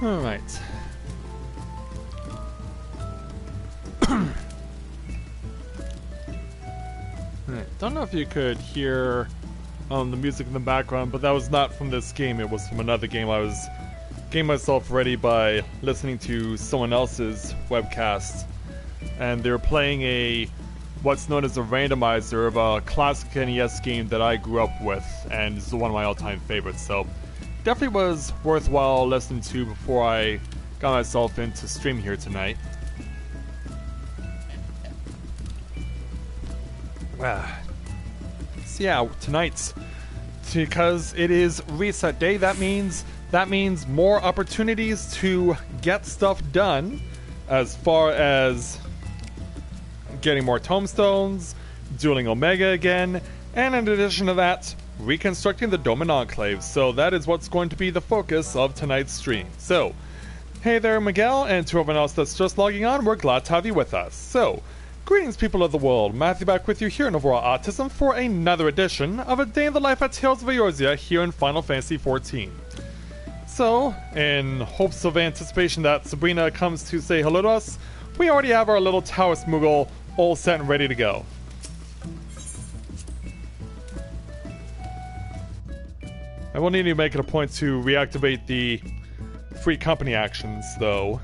Alright. Don't know if you could hear the music in the background, but that was not from this game. It was from another game. I was getting myself ready by listening to someone else's webcast, and they were playing a what's known as a randomizer of a classic NES game that I grew up with, and it's one of my all-time favorites. So definitely was worthwhile listening to before I got myself into stream here tonight. So yeah, tonight, because it is reset day, that means more opportunities to get stuff done, as far as getting more tomestones, dueling Omega again, and in addition to that, reconstructing the Dome and Enclave. So that is what's going to be the focus of tonight's stream. So, hey there, Miguel, and to everyone else that's just logging on, we're glad to have you with us. So, greetings, people of the world. Matthew back with you here in Novaura Autism for another edition of A Day in the Life at Tales of Eorzea here in Final Fantasy XIV. So, in hopes of anticipation that Sabrina comes to say hello to us, we already have our little Taoist Moogle all set and ready to go. I will need to make it a point to reactivate the free company actions, though.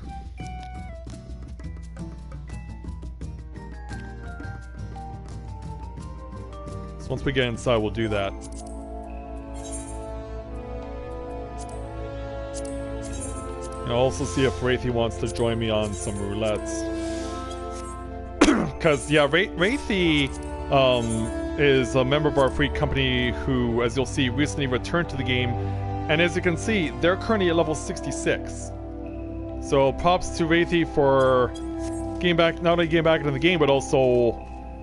So once we get inside, we'll do that. And I'll also see if Wraithy wants to join me on some roulettes. Because, yeah, Wraithy is a member of our free company who, as you'll see, recently returned to the game. And as you can see, they're currently at level 66. So props to Wraithy for getting back, not only getting back into the game, but also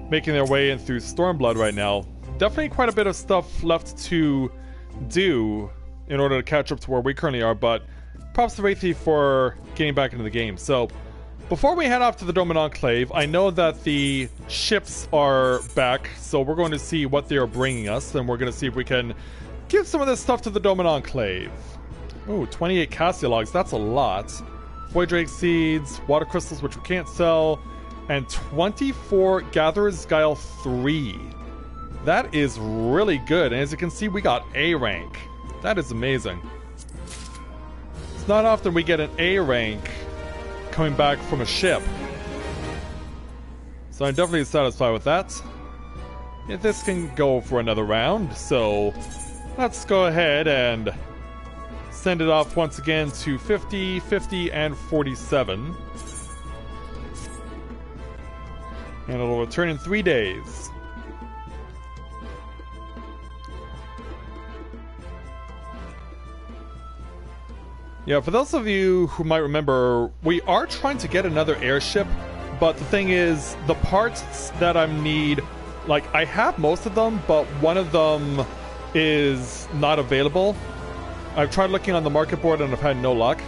making their way in through Stormblood right now. Definitely quite a bit of stuff left to do in order to catch up to where we currently are, but props to Wraithy for getting back into the game. So, before we head off to the Dome and Enclave, I know that the ships are back, so we're going to see what they are bringing us, and we're going to see if we can give some of this stuff to the Dome and Enclave. Oh, 28 Cassia logs, that's a lot. Void Drake Seeds, Water Crystals, which we can't sell, and 24 Gatherer's Guile 3. That is really good, and as you can see, we got A rank. That is amazing. It's not often we get an A rank coming back from a ship. So I'm definitely satisfied with that. Yeah, this can go for another round, so let's go ahead and send it off once again to 50, 50, and 47. And it'll return in 3 days. Yeah, for those of you who might remember, we are trying to get another airship, but the thing is, the parts that I need, like, I have most of them, but one of them is not available. I've tried looking on the market board and I've had no luck.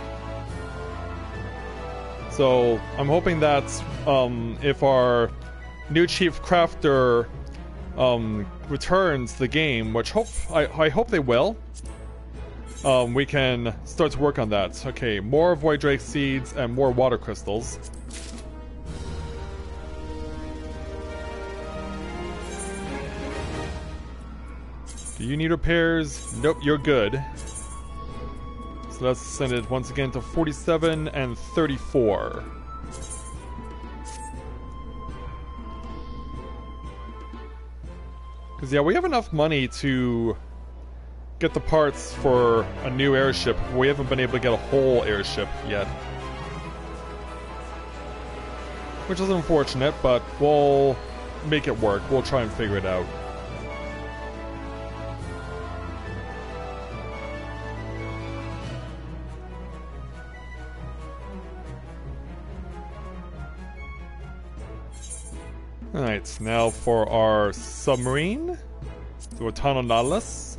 So, I'm hoping that if our new chief crafter returns the game, which I hope they will, we can start to work on that. Okay, more Void Drake Seeds and more Water Crystals. Do you need repairs? Nope, you're good. So let's send it once again to 47 and 34. Because, yeah, we have enough money to get the parts for a new airship. We haven't been able to get a whole airship yet. Which is unfortunate, but we'll make it work. We'll try and figure it out. Alright, now for our submarine. The Wotano Nautilus.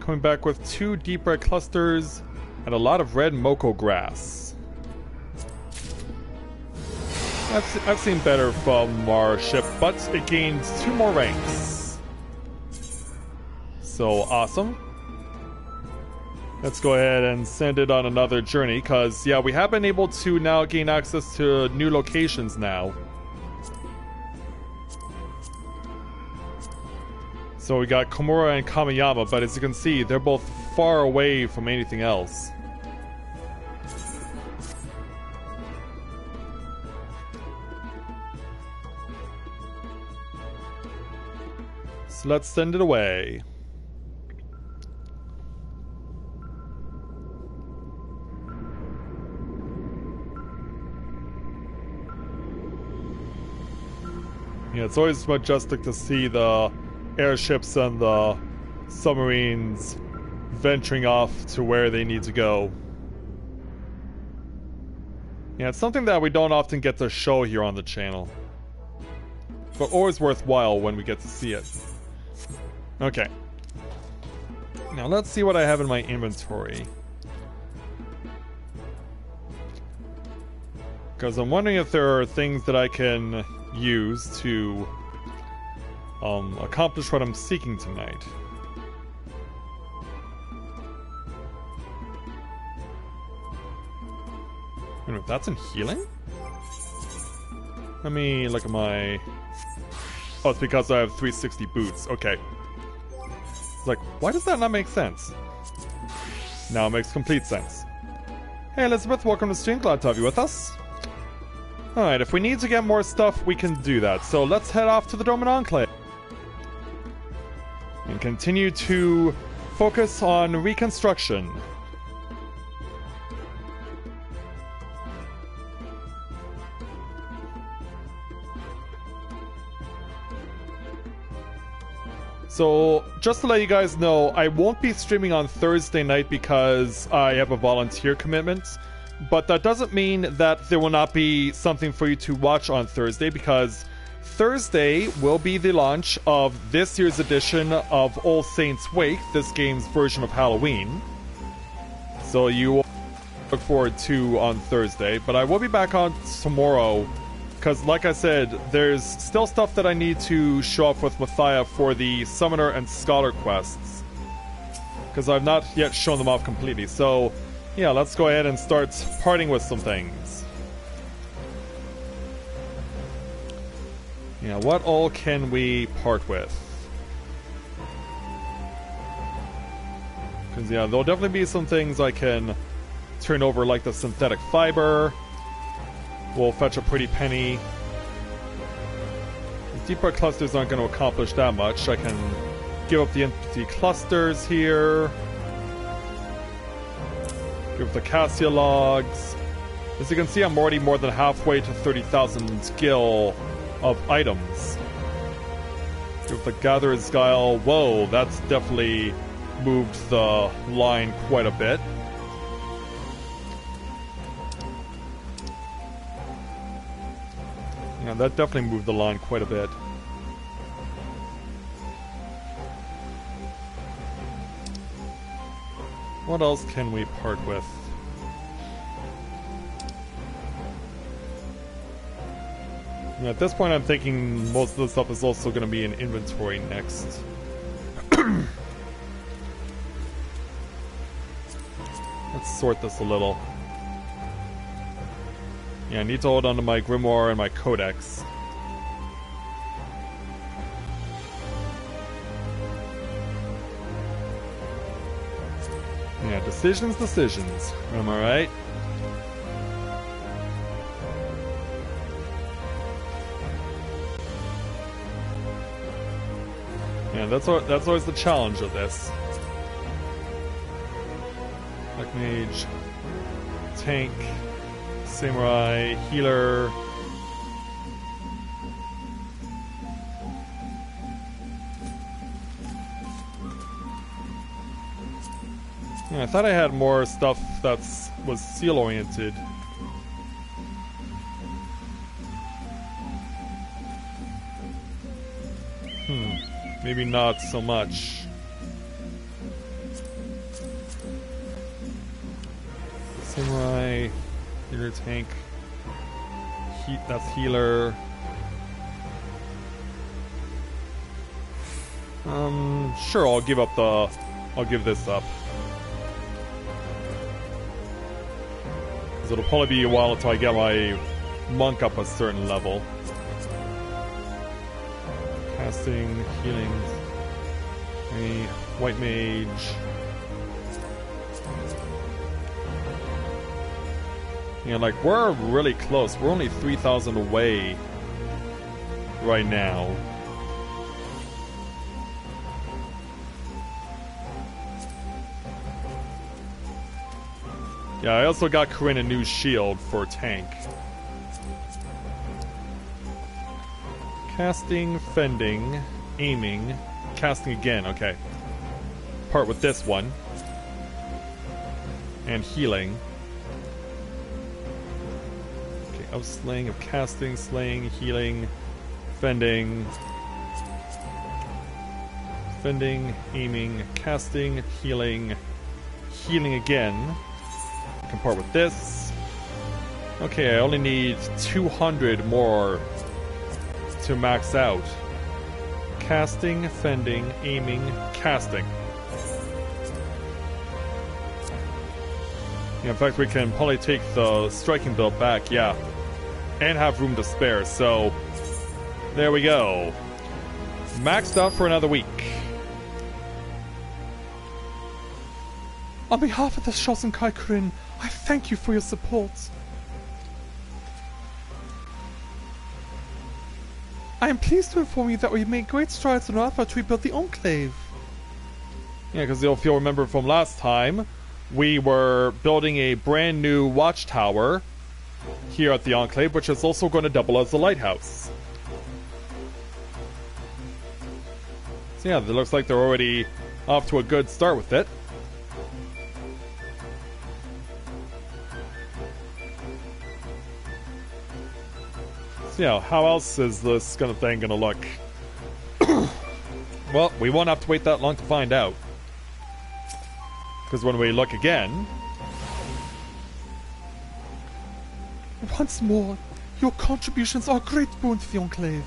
Coming back with 2 deep red clusters and a lot of red Moko grass. I've seen better from our ship, but it gains 2 more ranks. So awesome. let's go ahead and send it on another journey, because, yeah, we have been able to now gain access to new locations now. So we got Komura and Kamiyama, but as you can see, they're both far away from anything else. So let's send it away. Yeah, it's always majestic to see the airships and the submarines venturing off to where they need to go. Yeah, it's something that we don't often get to show here on the channel, but always worthwhile when we get to see it. Okay. Now let's see what I have in my inventory. Because I'm wondering if there are things that I can use to accomplish what I'm seeking tonight. Wait a minute, that's in healing? Let me look at my... Oh, it's because I have 360 boots. Okay. It's like, why does that not make sense? Now it makes complete sense. Hey Elizabeth, welcome to stream. Glad to have you with us. Alright, if we need to get more stuff, we can do that. So let's head off to the Doman Enclave. And continue to focus on reconstruction. So, just to let you guys know, I won't be streaming on Thursday night because I have a volunteer commitment. But that doesn't mean that there will not be something for you to watch on Thursday, because Thursday will be the launch of this year's edition of All Saints Wake, this game's version of Halloween. So you will look forward to on Thursday. But I will be back on tomorrow, because like I said, there's still stuff that I need to show off with Mathia for the Summoner and Scholar quests, because I've not yet shown them off completely. So yeah, let's go ahead and start parting with some things. Yeah, what all can we part with? Because, yeah, there'll definitely be some things I can turn over, like the synthetic fiber. We'll fetch a pretty penny. The deep red clusters aren't going to accomplish that much. I can give up the empty clusters here. Give up the Cassia logs. As you can see, I'm already more than halfway to 30,000 gil of items. Give up the Gatherer's Guile. Whoa, that's definitely moved the line quite a bit. Yeah, that definitely moved the line quite a bit. What else can we part with? Yeah, at this point I'm thinking most of the stuff is also going to be in inventory next. Let's sort this a little. Yeah, I need to hold on to my Grimoire and my Codex. Yeah, decisions. Am I right? Yeah, that's always the challenge of this. Black Mage, Tank, Samurai, Healer. Yeah, I thought I had more stuff that was seal-oriented. Maybe not so much. Samurai, Healer, Tank. That's Healer. Sure, I'll give this up. So it'll probably be a while until I get my monk up a certain level. Casting, healing, a white mage. Yeah, like, we're really close. We're only 3,000 away right now. Yeah, I also got Corinne a new shield for tank. Casting, fending, aiming, casting again, okay. Part with this one. And healing. Okay, of slaying, of casting, slaying, healing, fending. Fending, aiming, casting, healing, healing again. Can part with this. Okay, I only need 200 more to max out. Casting, fending, aiming, casting. Yeah, in fact, we can probably take the striking build back, yeah. And have room to spare, so there we go. Maxed out for another week. On behalf of the Shosenkai Corinne, I thank you for your support. I am pleased to inform you that we made great strides on our effort to rebuild the Enclave. Yeah, because if you'll remember from last time, we were building a brand new watchtower here at the Enclave, which is also going to double as a lighthouse. So yeah, it looks like they're already off to a good start with it. Yeah, how else is this kind of thing gonna look? Well, we won't have to wait that long to find out. Because when we look again... Once more, your contributions are a great boon to the Enclave.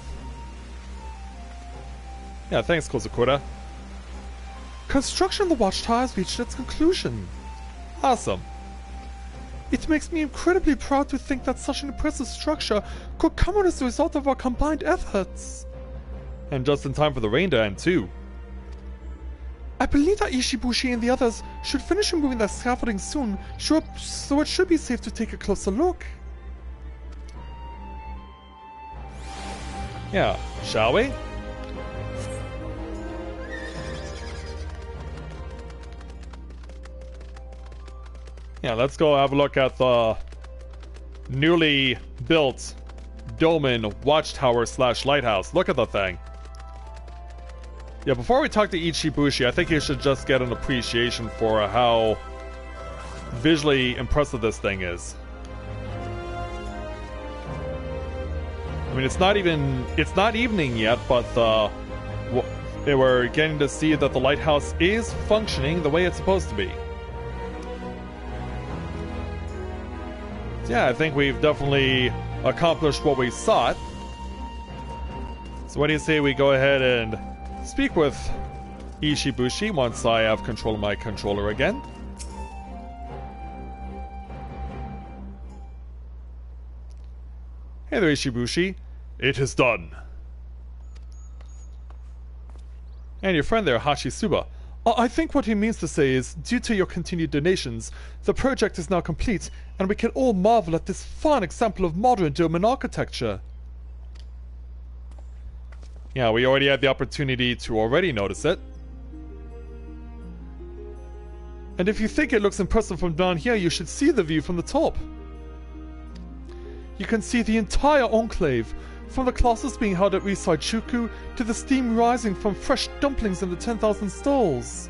Yeah, thanks, Kozukura. Construction of the watchtower has reached its conclusion. Awesome. It makes me incredibly proud to think that such an impressive structure could come out as a result of our combined efforts. And just in time for the rain to end, too. I believe that Ishibushi and the others should finish removing their scaffolding soon, so it should be safe to take a closer look. Yeah, shall we? Yeah, let's go have a look at the newly built Dolmen Watchtower / Lighthouse. Look at the thing. Yeah, before we talk to Ichibushi, I think you should just get an appreciation for how visually impressive this thing is. I mean, it's not evening yet, but we're getting to see that the lighthouse is functioning the way it's supposed to be. Yeah, I think we've definitely accomplished what we sought. So what do you say we go ahead and speak with Ishibushi once I have control of my controller again? Hey there, Ishibushi. It is done. And your friend there, Hashisuba. I think what he means to say is, due to your continued donations, the project is now complete, and we can all marvel at this fine example of modern Doman architecture. Yeah, we already had the opportunity to already notice it. And if you think it looks impressive from down here, you should see the view from the top. You can see the entire Enclave, from the classes being held at Risai Chuku to the steam rising from fresh dumplings in the 10,000 stalls.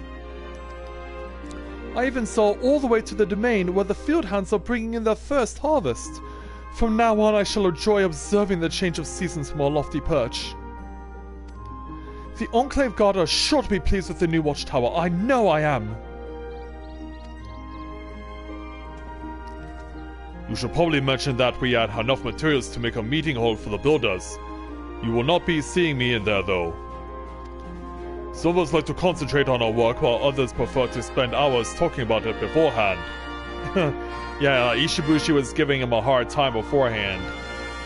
I even saw all the way to the domain where the field hands are bringing in their first harvest. From now on, I shall enjoy observing the change of seasons from our lofty perch. The Enclave Guard are sure to be pleased with the new watchtower. I know I am. You should probably mention that we had enough materials to make a meeting hall for the builders. You will not be seeing me in there, though. Some of us like to concentrate on our work, while others prefer to spend hours talking about it beforehand. Yeah, Ishibushi was giving him a hard time beforehand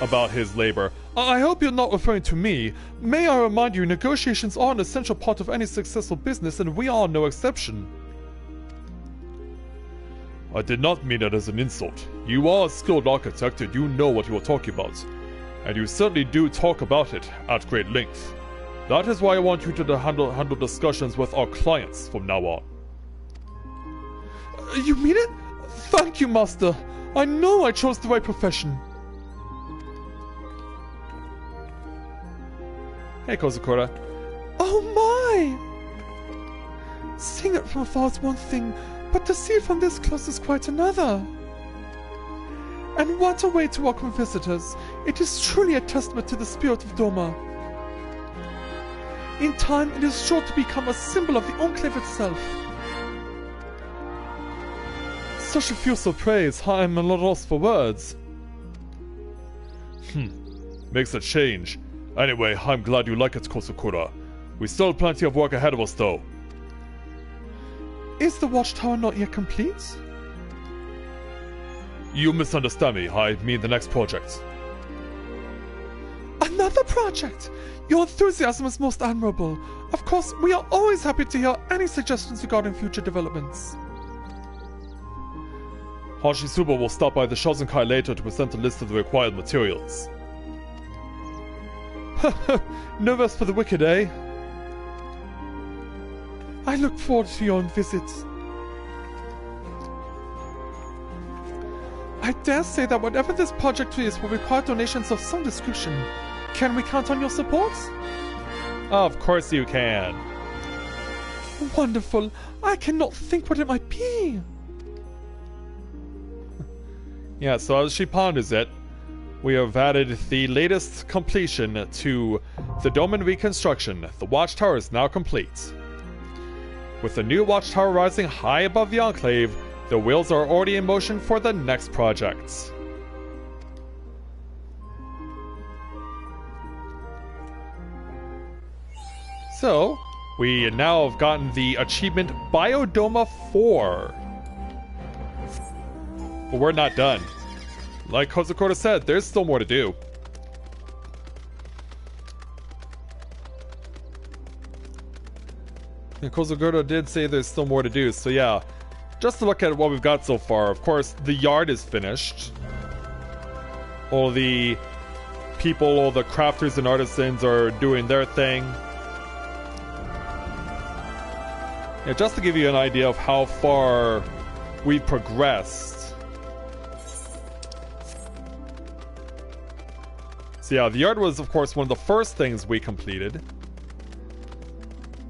about his labor. I hope you're not referring to me. May I remind you, negotiations are an essential part of any successful business, and we are no exception. I did not mean it as an insult. You are a skilled architect and you know what you are talking about. And you certainly do talk about it at great length. That is why I want you to handle discussions with our clients from now on. You mean it? Thank you, Master. I know I chose the right profession. Hey, Kozukura. Oh my! Seeing it from afar is one thing, but to see it from this close is quite another. And what a way to welcome visitors. It is truly a testament to the spirit of Doma. In time, it is sure to become a symbol of the Enclave itself. Such effusive praise, I am at a loss for words. Makes a change. Anyway, I'm glad you like it, Kozukura. We still have plenty of work ahead of us, though. Is the watchtower not yet complete? You misunderstand me. I mean the next project. Another project! Your enthusiasm is most admirable. Of course, we are always happy to hear any suggestions regarding future developments. Hashisuba will stop by the Shozenkai later to present a list of the required materials. No rest for the wicked, eh? I look forward to your visit. I dare say that whatever this project is will require donations of some description. Can we count on your support? Of course you can. Wonderful. I cannot think what it might be. Yeah, so as she ponders it, we have added the latest completion to the Doman reconstruction. The watchtower is now complete. With the new watchtower rising high above the Enclave, the wheels are already in motion for the next project. So, we now have gotten the achievement Biodoma 4. But we're not done. Like Kozukura said, there's still more to do. And Kozukura did say there's still more to do, so yeah. Just to look at what we've got so far, of course, the yard is finished. All the people, all the crafters and artisans are doing their thing. Yeah, just to give you an idea of how far we've progressed. So yeah, the yard was, of course, one of the first things we completed.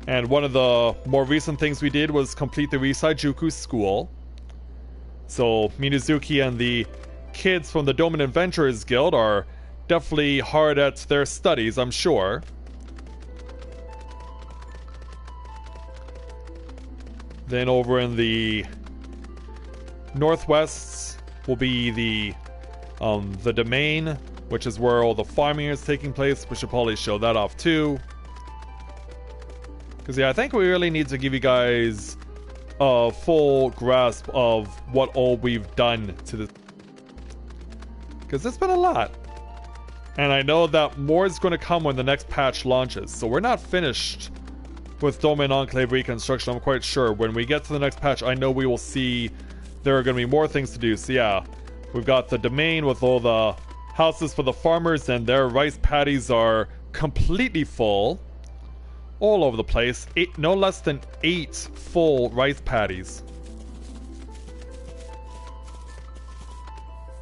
And one of the more recent things we did was complete the Risaijuku school. So Minazuki and the kids from the Doman Adventurers Guild are definitely hard at their studies, I'm sure. Then over in the northwest will be the domain, which is where all the farming is taking place. We should probably show that off too. Because yeah, I think we really need to give you guys a full grasp of what all we've done to this. Because it's been a lot. And I know that more is going to come when the next patch launches. So we're not finished with Domain Enclave Reconstruction, I'm quite sure. When we get to the next patch, I know we will see there are going to be more things to do. So yeah, we've got the domain with all the houses for the farmers, and their rice paddies are completely full. All over the place. No less than 8 full rice paddies.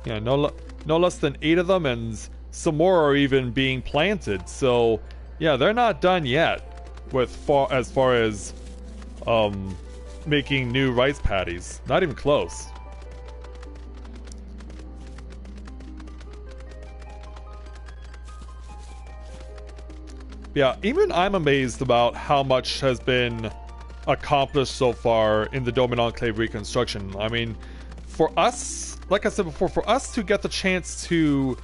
Yeah, no less than 8 of them, and some more are even being planted. So yeah, they're not done yet with as far as making new rice paddies. Not even close. Yeah, even I'm amazed about how much has been accomplished so far in the Domain Enclave Reconstruction. I mean, for us, like I said before, for us to get the chance to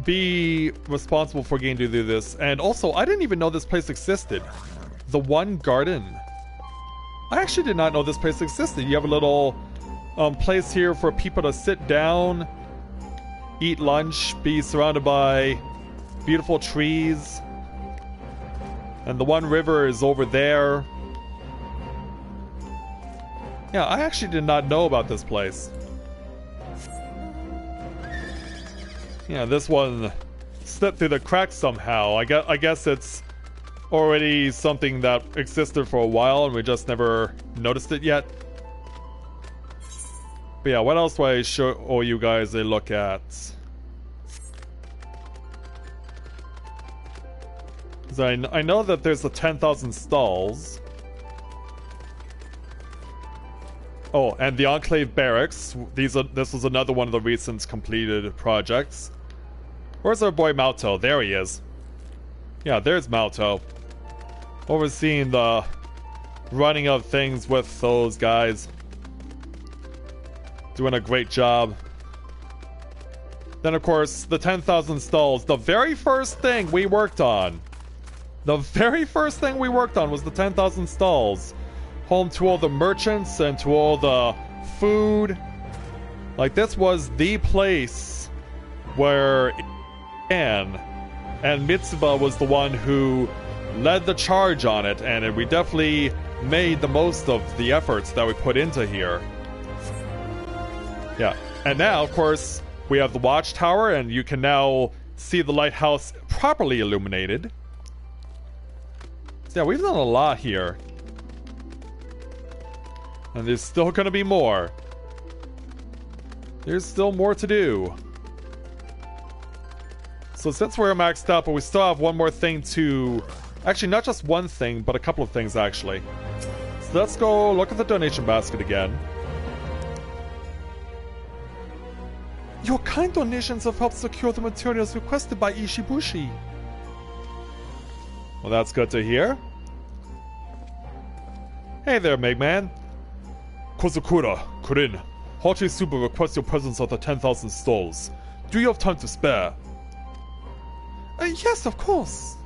be responsible for getting to do this, and also, I didn't even know this place existed. The One Garden. I actually did not know this place existed. You have a little place here for people to sit down, eat lunch, be surrounded by beautiful trees. And the one river is over there. Yeah, I actually did not know about this place. Yeah, this one slipped through the cracks somehow. I guess it's already something that existed for a while and we just never noticed it yet. But yeah, what else do I show you guys a look at? I know that there's the 10,000 stalls. Oh, and the Enclave Barracks. This was another one of the recent completed projects. Where's our boy Malto? There he is. Yeah, there's Malto. Overseeing the running of things with those guys. Doing a great job. Then, of course, the 10,000 stalls. The very first thing we worked on. The very first thing we worked on was the 10,000 stalls. Home to all the merchants and to all the food. Like, this was the place where it began. And Mitsuba was the one who led the charge on it, and we definitely made the most of the efforts that we put into here. Yeah, and now, of course, we have the watchtower, and you can now see the lighthouse properly illuminated. So yeah, we've done a lot here. And there's still gonna be more. There's still more to do. So since we're maxed out, but we still have one more thing to... Actually, not just one thing, but a couple of things, actually. So let's go look at the donation basket again. Your kind donations have helped secure the materials requested by Ishibushi. Well, that's good to hear. Hey there, Megman. Kozukura, Corinne, Hachi Suba requests your presence at the 10,000 stalls. Do you have time to spare? Yes, of course.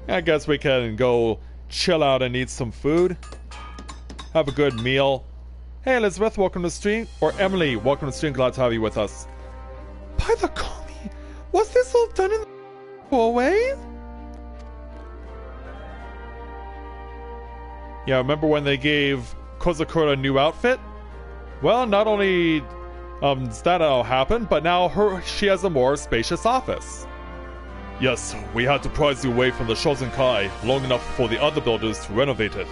I guess we can go chill out and eat some food. Have a good meal. Hey Elizabeth, welcome to the stream. Or Emily, welcome to the stream. Glad to have you with us. By the Kami, was this all done in the hallway? Yeah, remember when they gave Kozukura a new outfit? Well, not only does that all happen, but now she has a more spacious office. Yes, we had to prize you away from the Shozenkai long enough for the other builders to renovate it.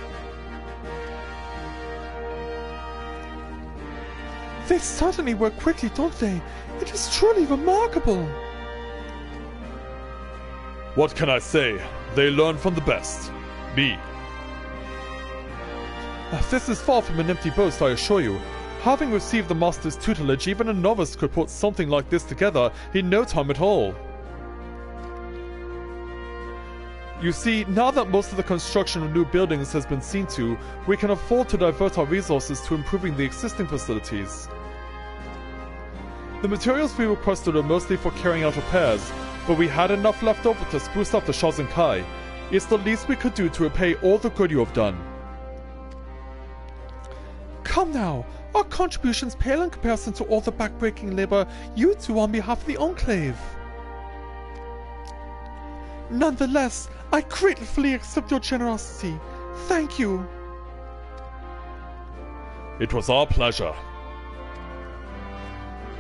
They certainly work quickly, don't they? It is truly remarkable. What can I say? They learn from the best. Me. This is far from an empty boast, I assure you. Having received the master's tutelage, even a novice could put something like this together in no time at all. You see, now that most of the construction of new buildings has been seen to, we can afford to divert our resources to improving the existing facilities. The materials we requested are mostly for carrying out repairs, but we had enough left over to spruce up the Shozenkai. It's the least we could do to repay all the good you have done. Come now, our contributions pale in comparison to all the backbreaking labor you do on behalf of the Enclave. Nonetheless, I gratefully accept your generosity. Thank you. It was our pleasure.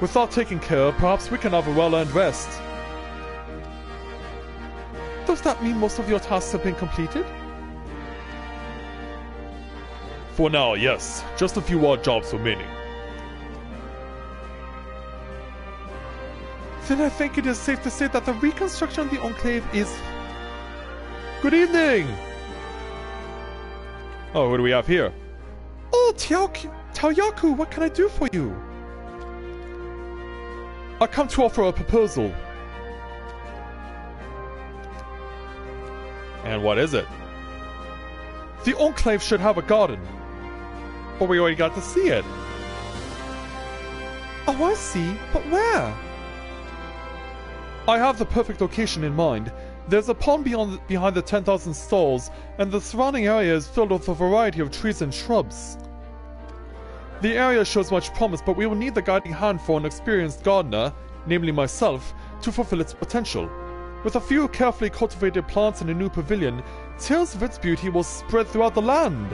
With that taken care of, perhaps we can have a well-earned rest. Does that mean most of your tasks have been completed? For now, yes. Just a few odd jobs remaining. Then I think it is safe to say that the reconstruction of the Enclave is... Good evening! Oh, what do we have here? Oh, Taoyaku, what can I do for you? I come to offer a proposal. And what is it? The Enclave should have a garden. But we already got to see it. Oh, I see. But where? I have the perfect location in mind. There's a pond behind the 10,000 stalls, and the surrounding area is filled with a variety of trees and shrubs. The area shows much promise, but we will need the guiding hand for an experienced gardener, namely myself, to fulfill its potential. With a few carefully cultivated plants and a new pavilion, tales of its beauty will spread throughout the land.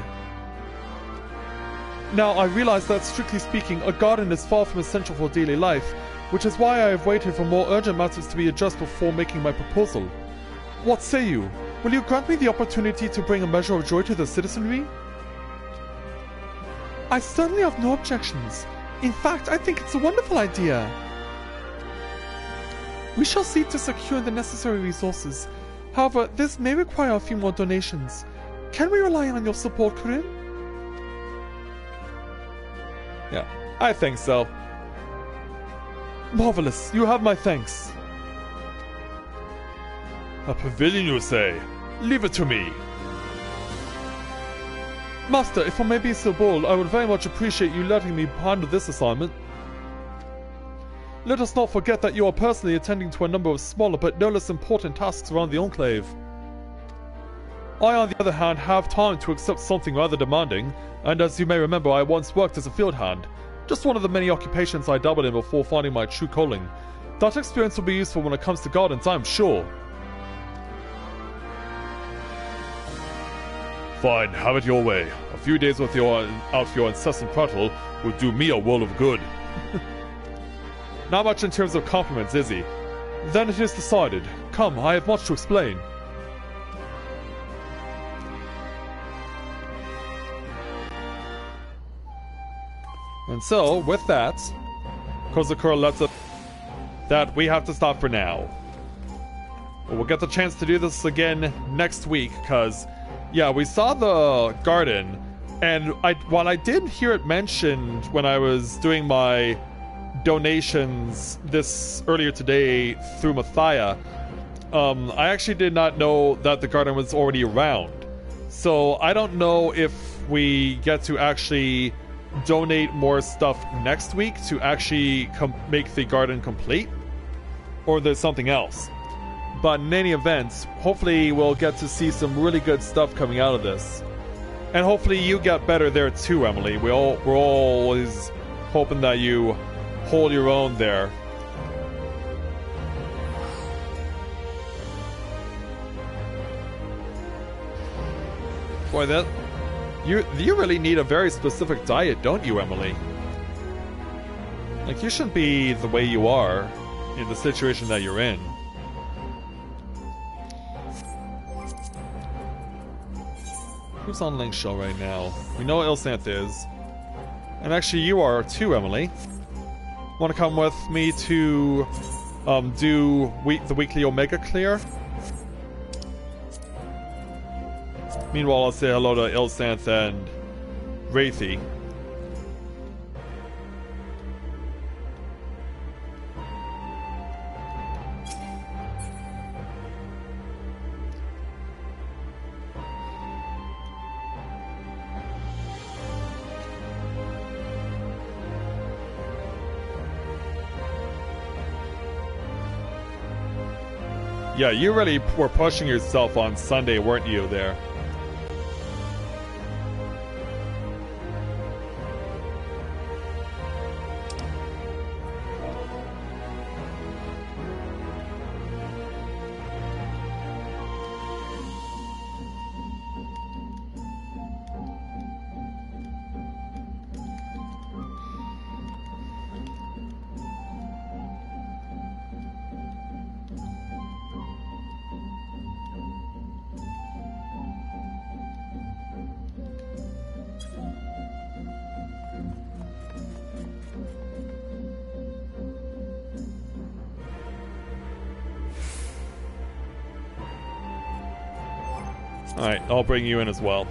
Now, I realize that, strictly speaking, a garden is far from essential for daily life, which is why I have waited for more urgent matters to be addressed before making my proposal. What say you? Will you grant me the opportunity to bring a measure of joy to the citizenry? I certainly have no objections. In fact, I think it's a wonderful idea. We shall seek to secure the necessary resources. However, this may require a few more donations. Can we rely on your support, Corinne? Yeah, I think so. Marvelous. You have my thanks. A pavilion, you say? Leave it to me. Master, if I may be so bold, I would very much appreciate you letting me handle this assignment. Let us not forget that you are personally attending to a number of smaller but no less important tasks around the Enclave. I, on the other hand, have time to accept something rather demanding, and as you may remember, I once worked as a field hand. Just one of the many occupations I dabbled in before finding my true calling. That experience will be useful when it comes to gardens, I'm sure. Fine, have it your way. A few days with your incessant prattle will do me a world of good. Not much in terms of compliments, is he? Then it is decided. Come, I have much to explain. And so, with that, Kozakura lets us that we have to stop for now. But we'll get the chance to do this again next week, because, yeah, we saw the garden, and while I did hear it mentioned when I was doing my donations this earlier today through Mathia, I actually did not know that the garden was already around. So I don't know if we get to actually donate more stuff next week to actually make the garden complete, or there's something else. But in any event, hopefully we'll get to see some really good stuff coming out of this. And hopefully you get better there too, Emily. We're always hoping that you hold your own there. Boy, that you really need a very specific diet, don't you, Emily? Like, you shouldn't be the way you are in the situation that you're in. Who's on Link's show right now? We know Ilsanth is. And actually you are too, Emily. Want to come with me to do the weekly Omega Clear? Meanwhile, I'll say hello to Ilsanth and Wraithy. Yeah, you really were pushing yourself on Sunday, weren't you, there? Alright, I'll bring you in as well.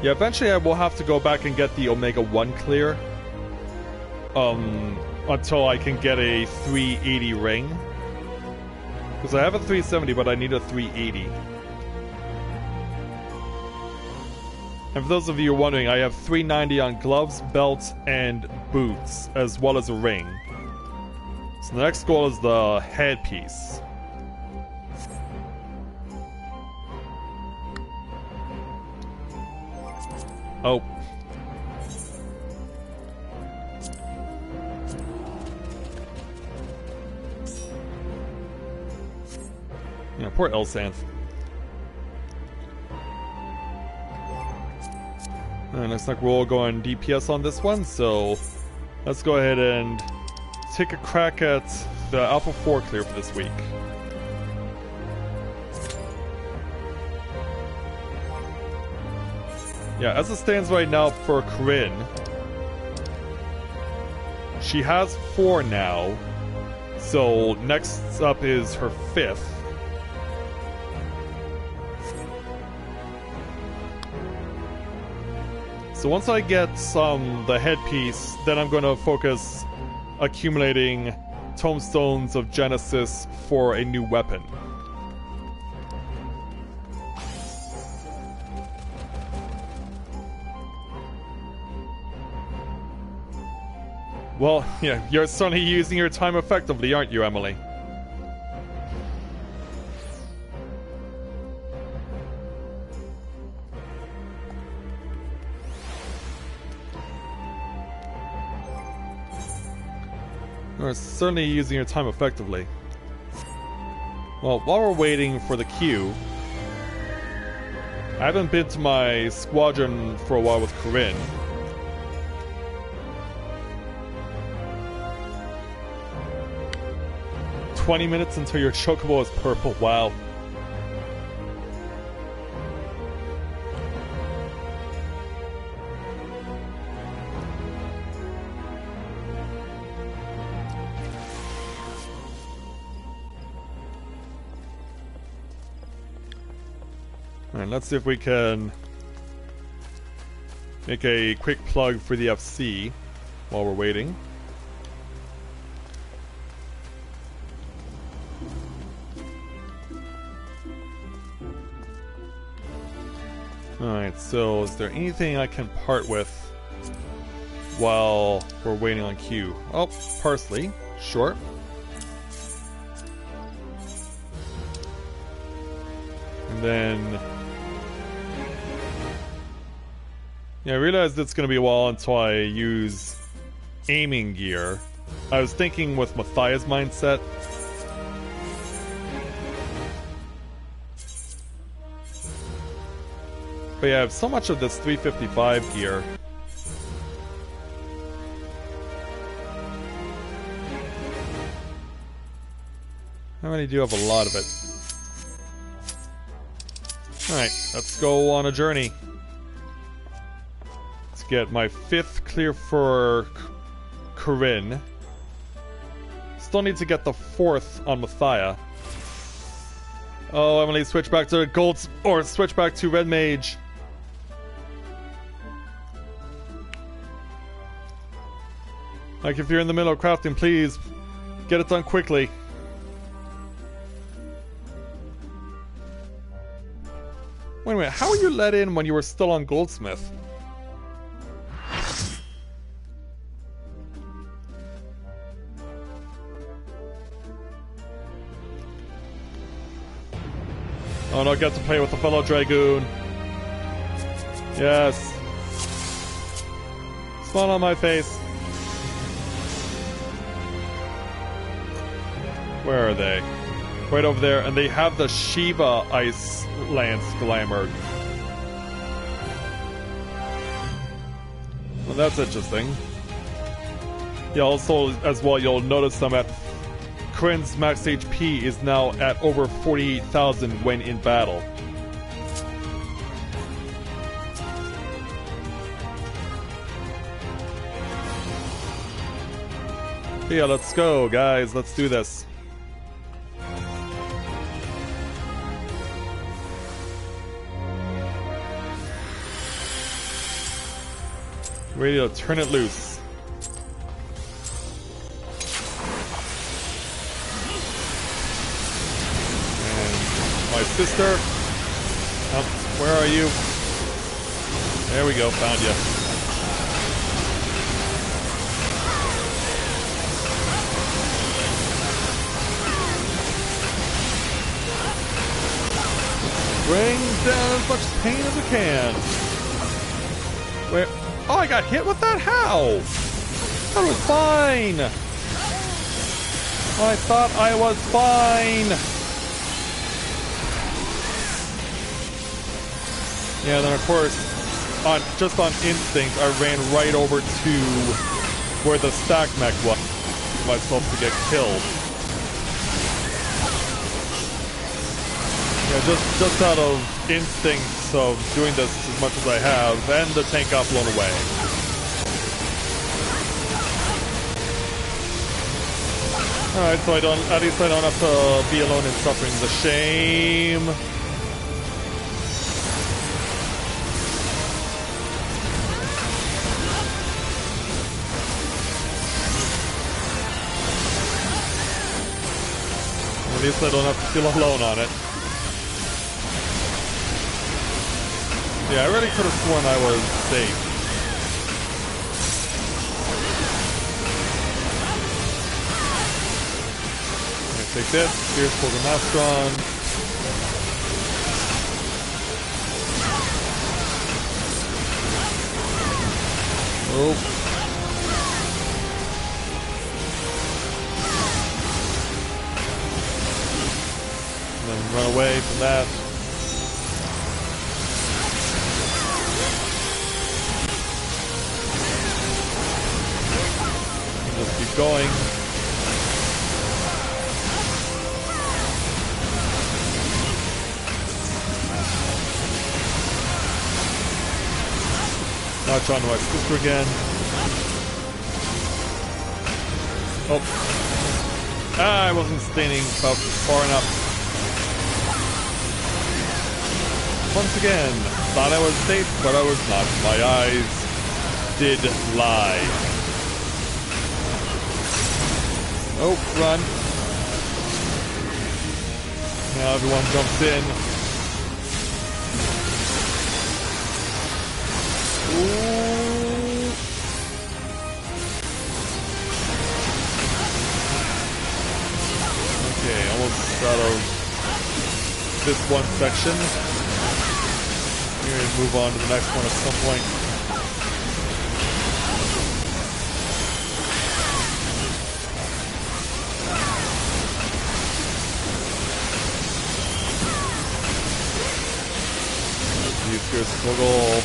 Yeah, eventually I will have to go back and get the Omega 1 clear. until I can get a 380 ring. Because I have a 370, but I need a 380. And for those of you wondering, I have 390 on gloves, belts, and boots, as well as a ring. So the next goal is the headpiece. Oh. Yeah, poor Elsanth. Looks like we're all going DPS on this one, so let's go ahead and take a crack at the Alpha 4 clear for this week. Yeah, as it stands right now for Corinne, she has 4 now, so next up is her 5th. So once I get the headpiece, then I'm going to focus accumulating tomestones of Genesis for a new weapon. Well, yeah, you're certainly using your time effectively, aren't you, Emily? You're certainly using your time effectively. Well, while we're waiting for the queue, I haven't been to my squadron for a while with Corinne. "20 minutes until your chocobo is purple." Wow. Alright, let's see if we can make a quick plug for the FC while we're waiting. Alright, so is there anything I can part with while we're waiting on queue? Oh, parsley. Sure. And then... yeah, I realized it's going to be a while until I use aiming gear. I was thinking with Matthias' mindset. But yeah, I have so much of this 355 gear. I really do have a lot of it. Alright, let's go on a journey. Let's get my 5th clear for Corinne. Still need to get the 4th on Mathia. Oh, Emily, switch back to gold, or switch back to red mage. Like, if you're in the middle of crafting, please get it done quickly. Wait a minute, how were you let in when you were still on Goldsmith? Oh no, get to play with a fellow Dragoon. Yes. Smile on my face. Where are they? Right over there, and they have the Shiva Ice Lance Glamour. Well, that's interesting. Yeah, also, as well, you'll notice them at Corinne's max HP is now at over 48,000 when in battle. Yeah, let's go, guys. Let's do this. Ready to turn it loose. my sister. Oh, where are you? There we go, found you. Bring down as much pain as I can. Where? Oh, I got hit with that? How? That was fine. I thought I was fine. Yeah, then of course, just on instinct, I ran right over to where the stack mech was. Myself to get killed. Yeah, just out of instincts of doing this as much as I have, and the tank got blown away. Alright, so at least I don't have to be alone in suffering the shame. At least I don't have to feel alone on it. Yeah, I really could have sworn I was safe. Take this, here's for the Mastron. Oh. And then run away from that. And just keep going. Latch onto my sister again. Oh. Ah, I wasn't standing about far enough. Once again, thought I was safe, but I was not. My eyes did lie. Oh, run. Now everyone jumps in. Ooh. Okay, almost out of this one section. We're going to move on to the next one at some point. Use your struggle.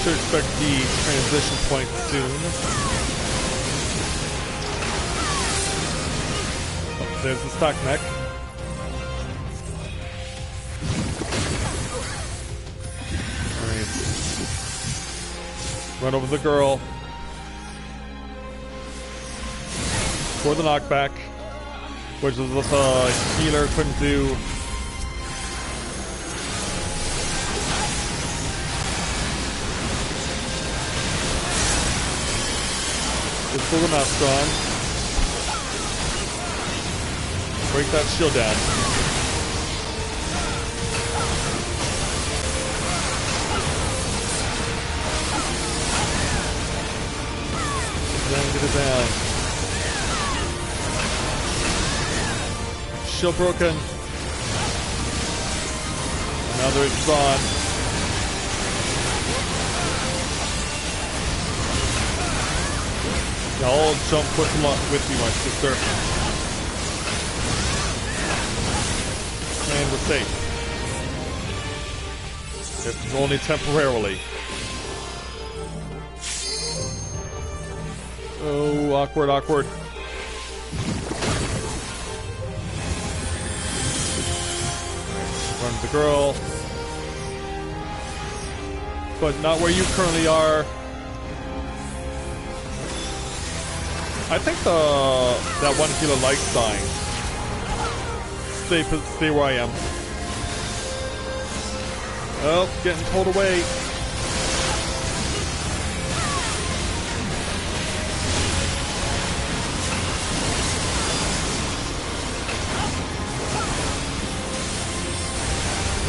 Should expect the transition point soon. Oh, there's the stock mech. Alright. Run over the girl. For the knockback. Which is what the healer couldn't do. Just pull the Mastron. Break that shield down. Then get it down. Shield broken. Another is gone. I'll jump with you, my sister. And we're safe. If only temporarily. Oh, awkward, awkward. Run the girl. But not where you currently are. I think that one healer likes dying. Stay where I am. Oh, getting pulled away.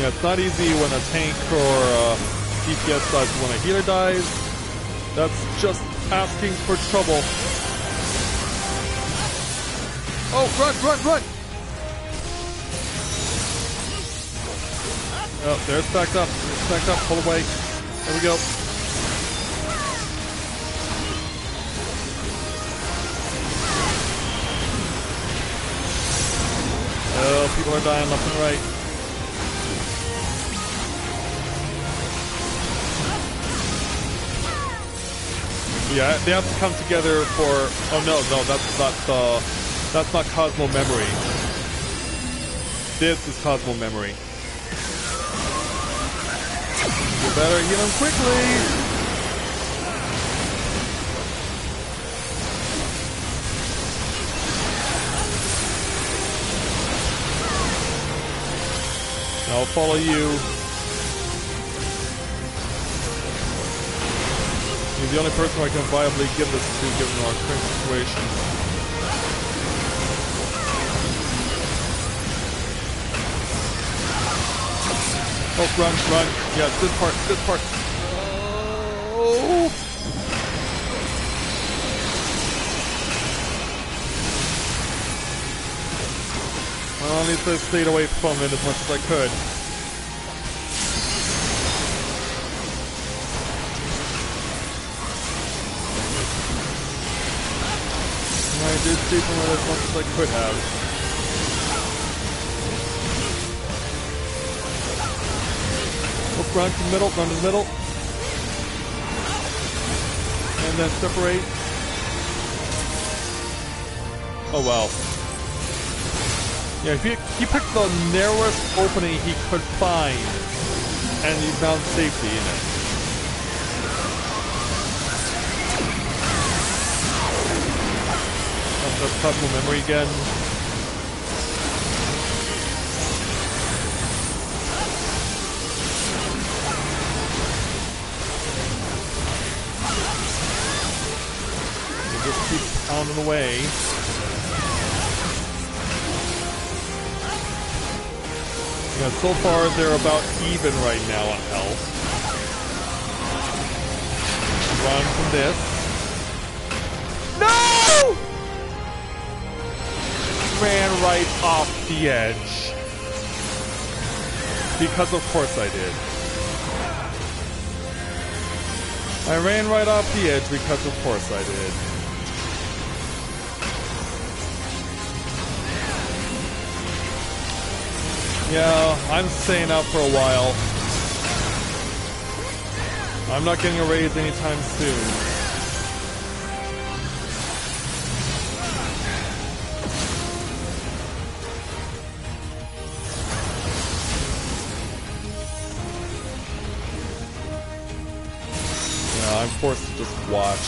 Yeah, it's not easy when a tank or DPS dies when a healer dies. That's just asking for trouble. Oh, run, run, run! Oh, they're stacked up. They're stacked up. Pull away. There we go. Oh, people are dying left and right. Yeah, they have to come together for... Oh no, that's not Cosmo Memory. This is Cosmo Memory. You better heal him quickly! I'll follow you. You're the only person I can viably give this to, given our current situation. Oh, run, run. Yeah, it's this part, this part. Oh! Well, at least I stayed away from it as much as I could. I did stay from it as much as I could have. Oh, run to the middle, run to the middle. And then separate. Oh wow. Yeah, he picked the narrowest opening he could find, and he found safety in it. That's Cosmo Memory again. We'll just keep pounding away. Yeah, so far they're about even right now on health. Run from this. No! Ran right off the edge. Because of course I did. I ran right off the edge because of course I did. Yeah, I'm staying out for a while. I'm not getting a raise anytime soon. Yeah, I'm forced to just watch.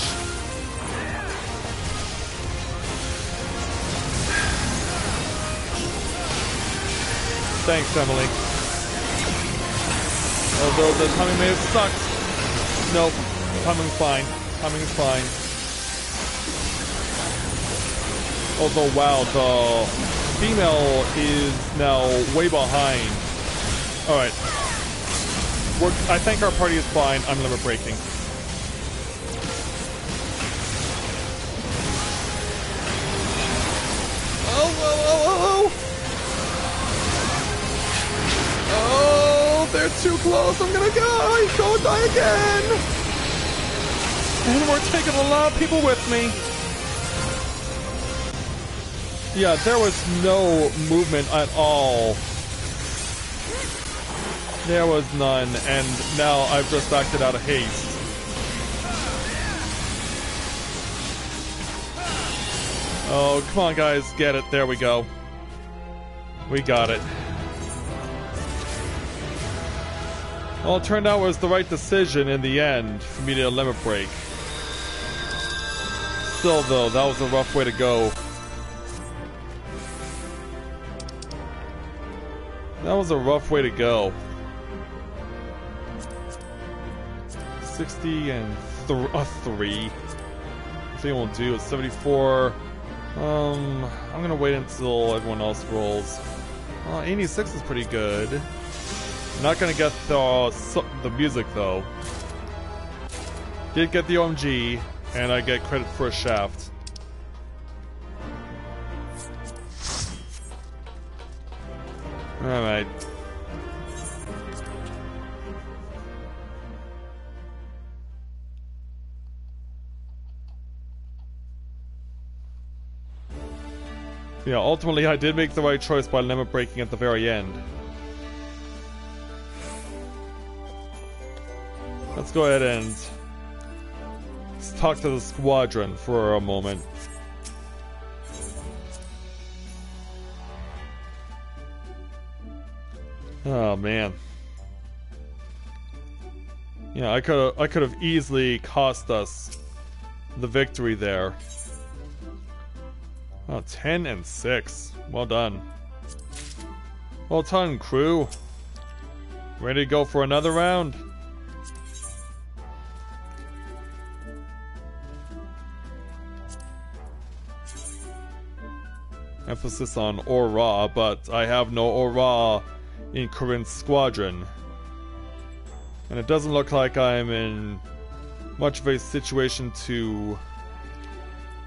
Thanks, Emily. Although the timing may have sucked. Nope. Timing's fine. Timing's fine. Although, wow, the female is now way behind. Alright. I think our party is fine. I'm limit breaking. They're too close. I'm gonna die. Go die again. And we're taking a lot of people with me. Yeah, there was no movement at all. There was none, and now I've just acted out of haste. Oh, come on, guys. Get it. There we go. We got it. Well, it turned out it was the right decision in the end for me to limit break. Still, though, that was a rough way to go. That was a rough way to go. 60 and 3. I think we'll do is 74. I'm gonna wait until everyone else rolls. 86 is pretty good. Not gonna get the music though. Did get the OMG, and I get credit for a shaft. Alright. Yeah, ultimately I did make the right choice by limit breaking at the very end. Let's go ahead and let's talk to the squadron for a moment. Oh man. Yeah, I could have easily cost us the victory there. Oh, 10 and 6. Well done. Well done, crew. Ready to go for another round? Emphasis on aura, but I have no aura in Corinne's squadron. And it doesn't look like I'm in much of a situation to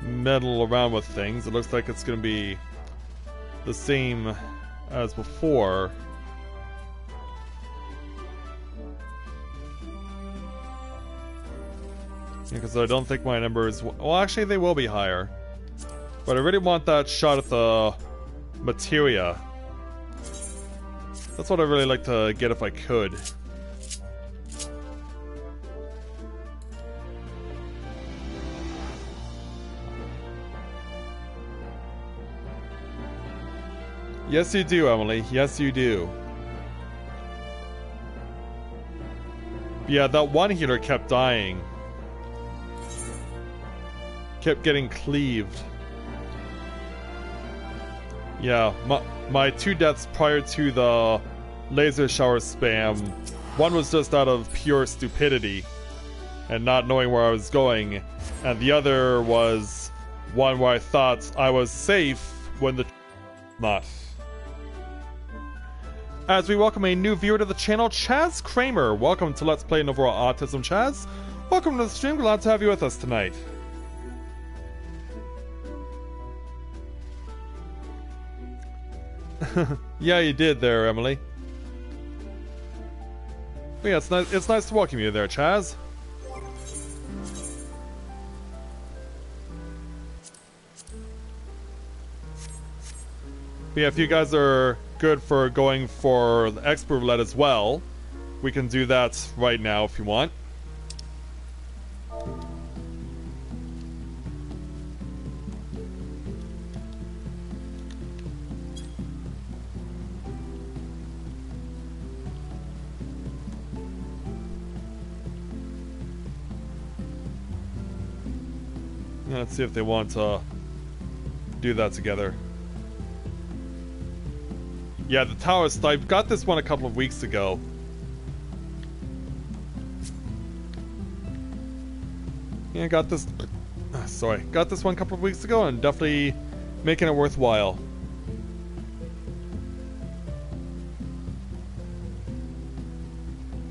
meddle around with things. It looks like it's going to be the same as before. Because I don't think my numbers... Well, actually, they will be higher. But I really want that shot at the materia. That's what I'd really like to get if I could. Yes, you do, Emily. Yes, you do. Yeah, that one healer kept dying. Kept getting cleaved. Yeah, my 2 deaths prior to the laser shower spam, one was just out of pure stupidity and not knowing where I was going, and the other was one where I thought I was safe when the not. As we welcome a new viewer to the channel, Chaz Kramer. Welcome to Let's Play Novaura Autism, Chaz. Welcome to the stream. Glad to have you with us tonight. Yeah, you did there, Emily. But yeah, it's nice to welcome you there, Chaz. But yeah, if you guys are good for going for the expert roulette as well, we can do that right now if you want. Let's see if they want to do that together. Yeah, the towers. I got this one a couple of weeks ago. Yeah, got this. Sorry, got this one a couple of weeks ago, and definitely making it worthwhile.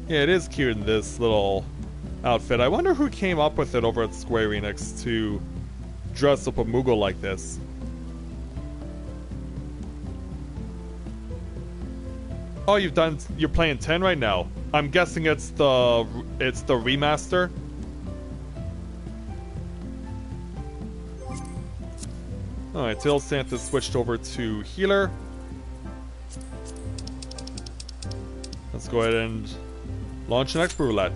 Yeah, it is cute in this little outfit. I wonder who came up with it over at Square Enix to dress up a Moogle like this. Oh, you're playing 10 right now. I'm guessing it's the remaster. Alright, Till Santa switched over to healer. Let's go ahead and launch an expert roulette.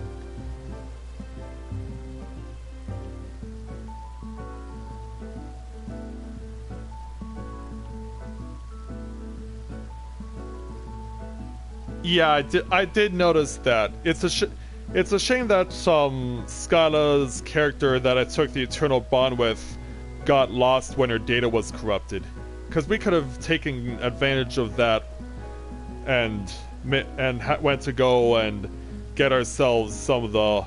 Yeah, I did notice that. It's a shame that Skyla's character that I took the Eternal Bond with got lost when her data was corrupted. Because we could have taken advantage of that and went to go and get ourselves some of the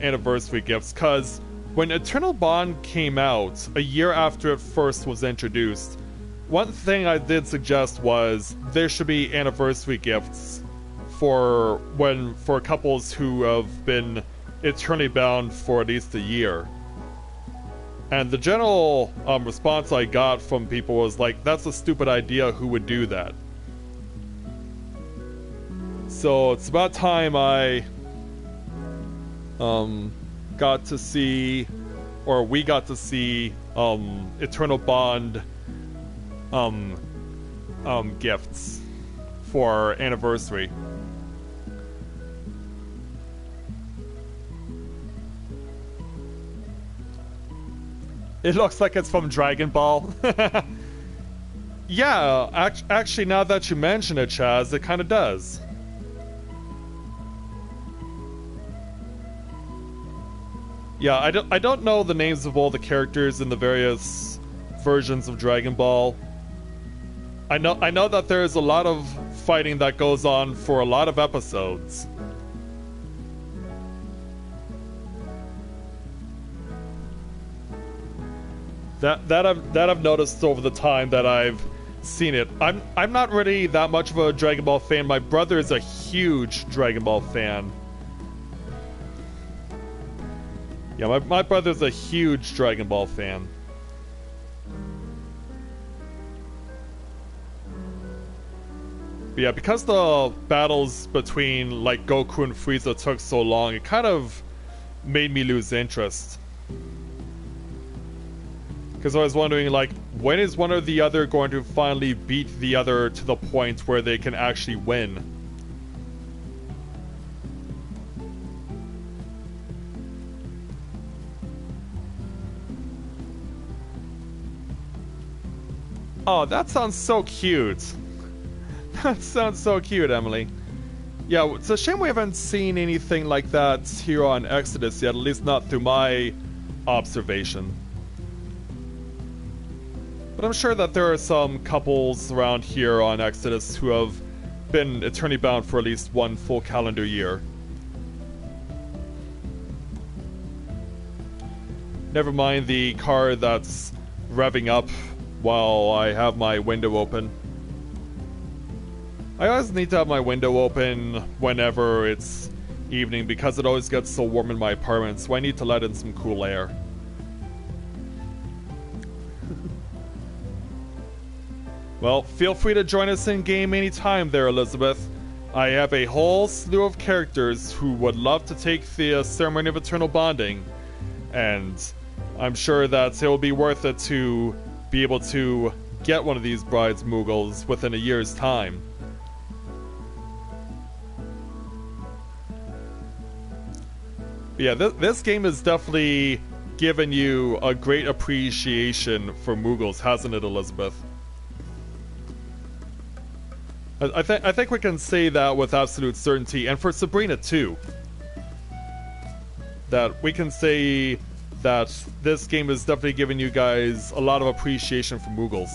anniversary gifts. Because when Eternal Bond came out, a year after it first was introduced, one thing I did suggest was there should be anniversary gifts for couples who have been eternally bound for at least a year. And the general response I got from people was like, that's a stupid idea, who would do that? So it's about time I got to see, or we got to see, Eternal Bond gifts for our anniversary. It looks like it's from Dragon Ball. Yeah, actually, now that you mention it, Chaz, it kind of does. Yeah, I don't know the names of all the characters in the various versions of Dragon Ball. I know that there's a lot of fighting that goes on for a lot of episodes. That I've noticed over the time that I've seen it. I'm not really that much of a Dragon Ball fan. My brother is a huge Dragon Ball fan. Yeah, my brother's a huge Dragon Ball fan. But yeah, because the battles between like Goku and Frieza took so long, it kind of made me lose interest. Because I was wondering, like, when is one or the other going to finally beat the other to the point where they can actually win? Oh, that sounds so cute. That sounds so cute, Emily. Yeah, it's a shame we haven't seen anything like that here on Exodus yet, at least not through my observation. But I'm sure that there are some couples around here on Exodus who have been eternally bound for at least one full calendar year. Never mind the car that's revving up while I have my window open. I always need to have my window open whenever it's evening because it always gets so warm in my apartment, so I need to let in some cool air. Well, feel free to join us in game anytime there, Elizabeth. I have a whole slew of characters who would love to take the ceremony of eternal bonding, and I'm sure that it will be worth it to be able to get one of these brides Moogles within a year's time. But yeah, this game has definitely given you a great appreciation for Moogles, hasn't it, Elizabeth? I think we can say that with absolute certainty, and for Sabrina too. That we can say that this game has definitely given you guys a lot of appreciation for Moogles.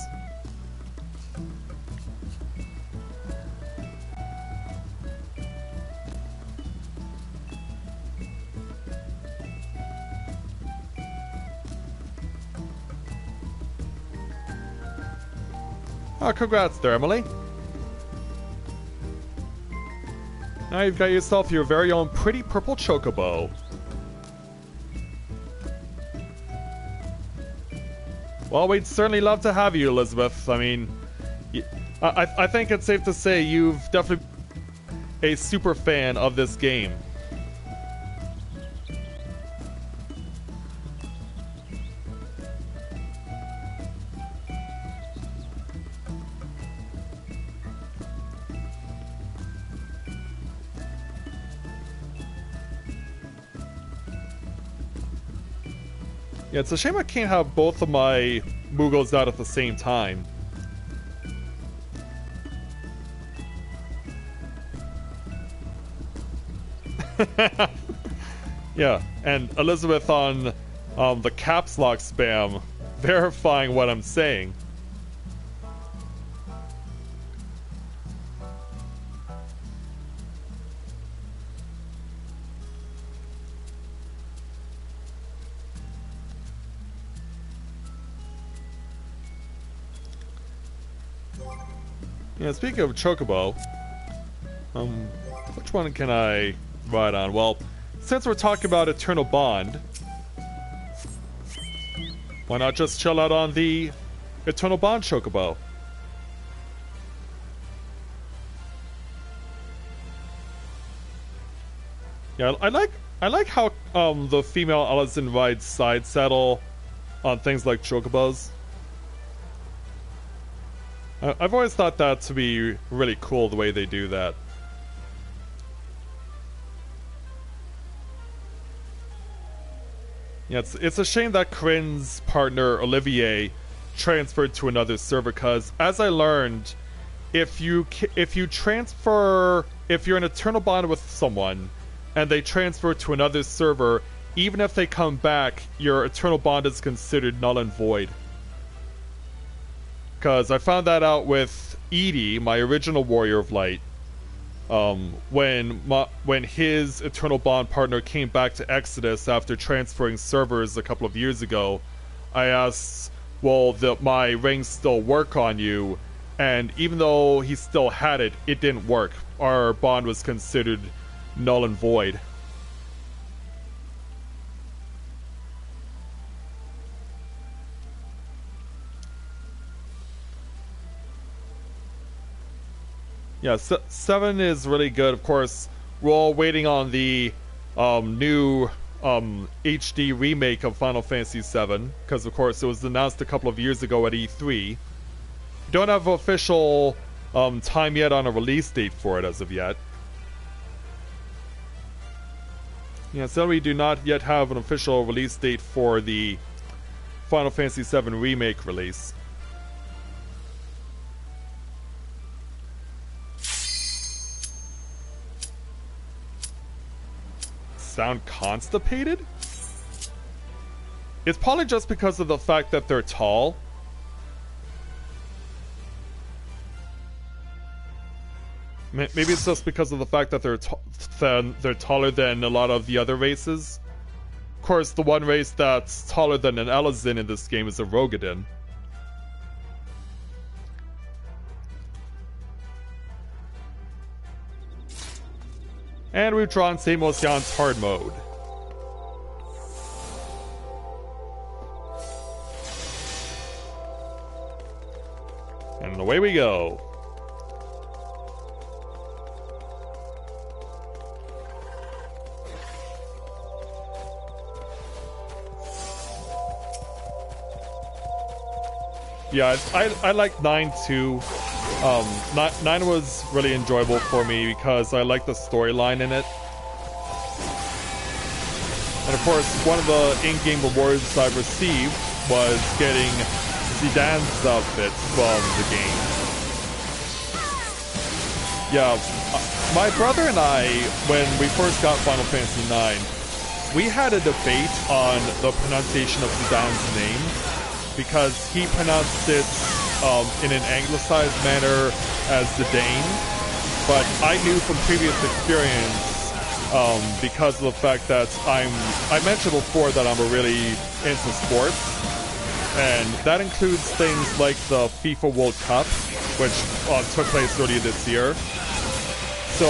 Oh, congrats there, Emily. Now you've got yourself your very own pretty purple chocobo. Well, we'd certainly love to have you, Elizabeth. I mean, I think it's safe to say you've definitely been a super fan of this game. Yeah, it's a shame I can't have both of my Moogles out at the same time. Yeah, and Elizabeth on the caps lock spam, verifying what I'm saying. Yeah, speaking of Chocobo, which one can I ride on? Well, since we're talking about Eternal Bond, why not just chill out on the Eternal Bond Chocobo? Yeah, I like how the female Allison rides side saddle on things like chocobos. I've always thought that to be really cool the way they do that. Yeah, it's a shame that Corinne's partner Olivier transferred to another server, because as I learned, if you're an Eternal Bond with someone and they transfer to another server, even if they come back, your Eternal Bond is considered null and void. Because I found that out with Edie, my original Warrior of Light. When his Eternal Bond partner came back to Exodus after transferring servers a couple of years ago, I asked, well, my rings still work on you? And even though he still had it, it didn't work. Our bond was considered null and void. Yeah, 7 is really good. Of course, we're all waiting on the new HD remake of Final Fantasy VII, because of course it was announced a couple of years ago at E3. Don't have official time yet on a release date for it as of yet. Yeah, so we do not yet have an official release date for the Final Fantasy VII remake release. Sound constipated? It's probably just because of the fact that they're tall. Maybe it's just because of the fact that they're taller than a lot of the other races. Of course, the one race that's taller than an Elizin in this game is a Rogadin. And we've drawn Samosyan's hard mode. And away we go. Yeah, I like 9 too. 9 was really enjoyable for me because I like the storyline in it. And of course, one of the in-game rewards I received was getting Zidane's outfit from the game. Yeah, my brother and I, when we first got Final Fantasy IX, we had a debate on the pronunciation of Zidane's name, because he pronounced it in an anglicized manner as Zidane, but I knew from previous experience, because of the fact that I mentioned before that I'm really into sports, and that includes things like the FIFA World Cup, which took place earlier this year. So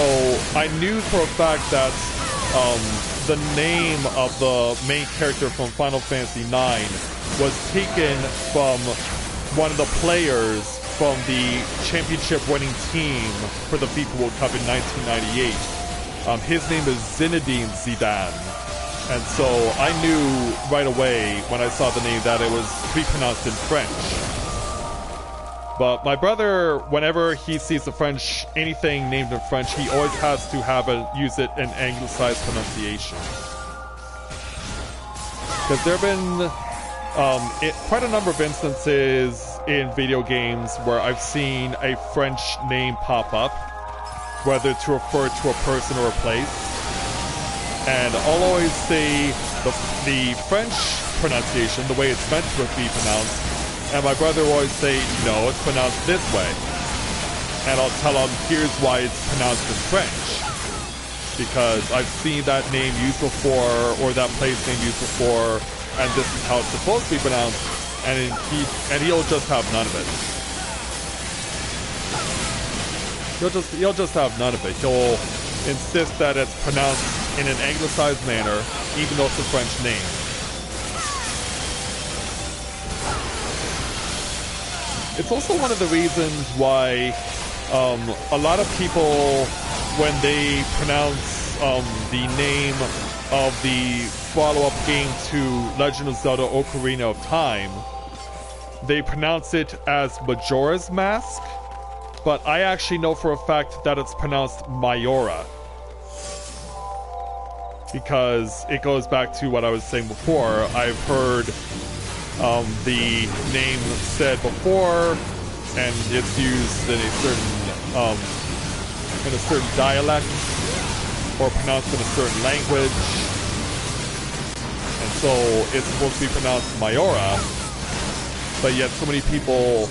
I knew for a fact that the name of the main character from Final Fantasy IX was taken from one of the players from the championship-winning team for the FIFA World Cup in 1998. His name is Zinedine Zidane, and so I knew right away when I saw the name that it was to be pronounced in French. But my brother, whenever he sees anything named in French, he always has to use it in anglicized pronunciation. Because there have been quite a number of instances in video games where I've seen a French name pop up, whether to refer to a person or a place, and I'll always say the French pronunciation, the way it's meant to be pronounced, and my brother will always say, no, it's pronounced this way, and I'll tell him, here's why it's pronounced in French, because I've seen that name used before, or that place name used before, and this is how it's supposed to be pronounced, and he'll just have none of it. He'll just have none of it. insist that it's pronounced in an anglicized manner, even though it's a French name. It's also one of the reasons why a lot of people, when they pronounce the name of the follow-up game to Legend of Zelda Ocarina of Time, they pronounce it as Majora's Mask, but I actually know for a fact that it's pronounced Mayora. Because it goes back to what I was saying before. I've heard the name said before, and it's used in a certain dialect, or pronounced in a certain language. And so it's supposed to be pronounced Mayora, but yet so many people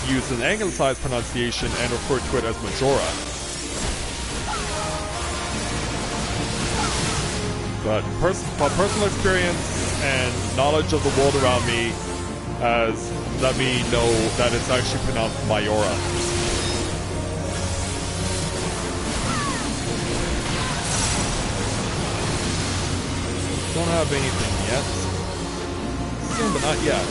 use an anglicized pronunciation and refer to it as Majora. But personal experience and knowledge of the world around me has let me know that it's actually pronounced Mayora. Don't have anything yet. Soon, but not yet.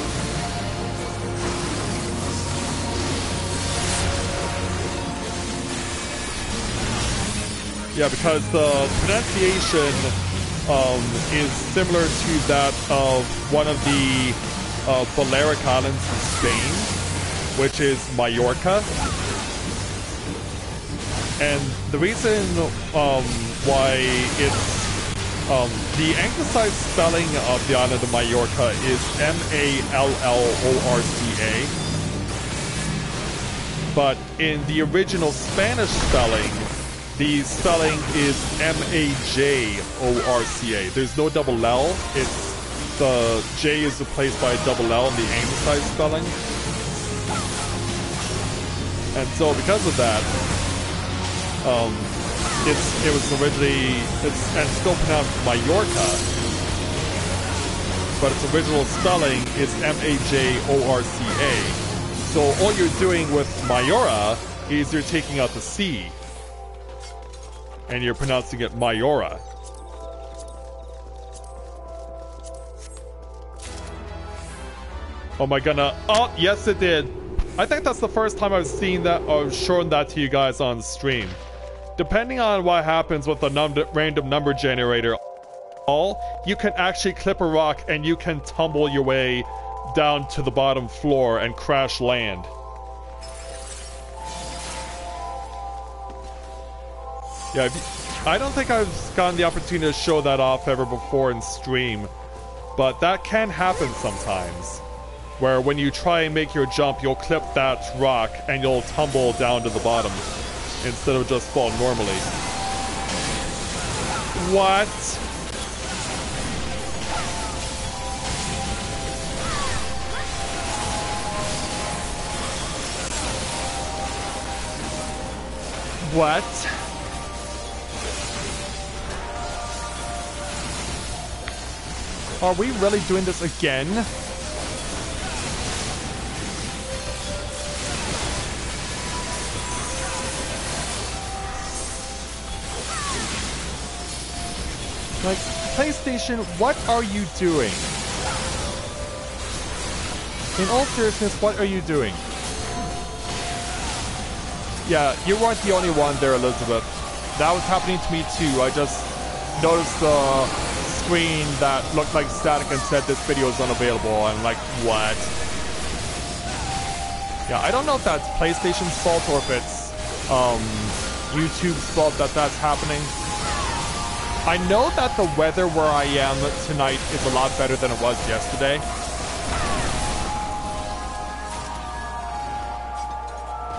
Yeah, because the pronunciation is similar to that of one of the Balearic Islands in Spain, which is Mallorca. And the reason why it's the anglicized spelling of the island of Mallorca is Mallorca, but in the original Spanish spelling, the spelling is Majorca. There's no double L. It's the J is replaced by a double L in the anglicized spelling. And so because of that, it was originally, and still pronounced Mallorca, but its original spelling is Majorca. So all you're doing with Mayora is you're taking out the C, and you're pronouncing it Mayora. Oh my god, oh yes it did. I think that's the first time I've seen that or shown that to you guys on stream. Depending on what happens with the random number generator, you can actually clip a rock and you can tumble your way down to the bottom floor and crash land. Yeah, I don't think I've gotten the opportunity to show that off ever before in stream, but that can happen sometimes. Where when you try and make your jump, you'll clip that rock and you'll tumble down to the bottom instead of just fall normally. What? What? Are we really doing this again? Like, PlayStation, what are you doing? In all seriousness, what are you doing? Yeah, you weren't the only one there, Elizabeth. That was happening to me too. I just noticed the screen that looked like static and said this video is unavailable. I'm like, what? Yeah, I don't know if that's PlayStation's fault or if it's YouTube's fault that that's happening. I know that the weather where I am tonight is a lot better than it was yesterday.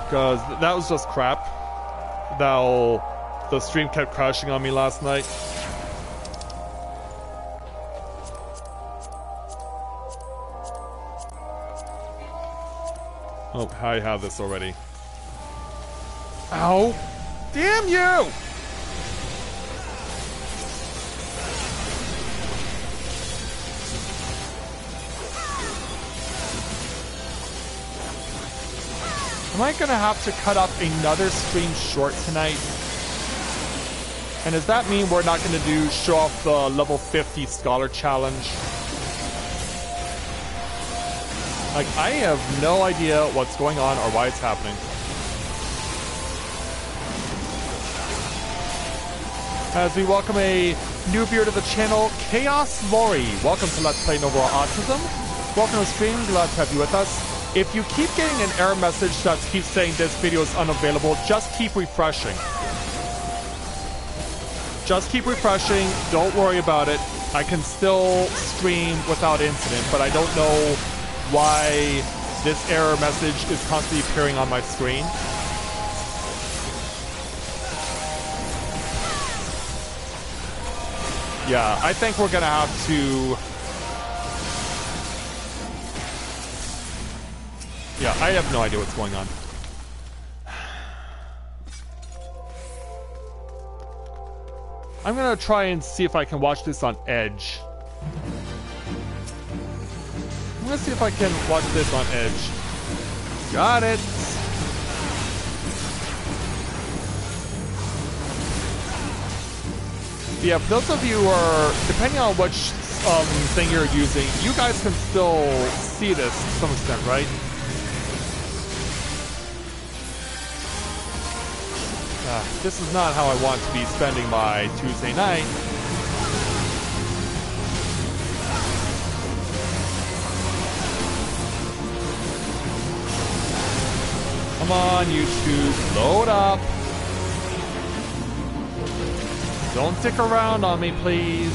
Because that was just crap. The stream kept crashing on me last night. Oh, I have this already. Ow! Damn you! Am I gonna have to cut up another stream short tonight? And does that mean we're not going to show off the level 50 Scholar Challenge? Like, I have no idea what's going on or why it's happening. As we welcome a new viewer to the channel, Chaos Lori. Welcome to Let's Play Novaura Autism. Welcome to the stream, glad to have you with us. If you keep getting an error message that keeps saying this video is unavailable, just keep refreshing. Just keep refreshing, don't worry about it. I can still stream without incident, but I don't know why this error message is constantly appearing on my screen. Yeah, I think we're gonna have to... Yeah, I have no idea what's going on. I'm gonna try and see if I can watch this on Edge. I'm gonna see if I can watch this on Edge. Got it! Yeah, for those of you who are, depending on which thing you're using, you guys can still see this to some extent, right? This is not how I want to be spending my Tuesday night. Come on, YouTube, load up. Don't dick around on me, please.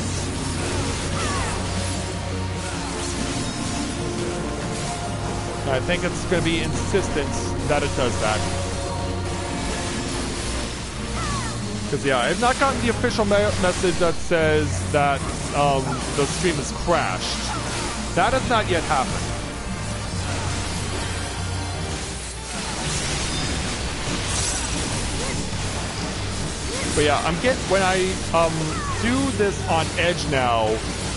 I think it's going to be insistent that it does that. Because, yeah, I've not gotten the official message that says that the stream has crashed. That has not yet happened. But yeah, when I do this on Edge now,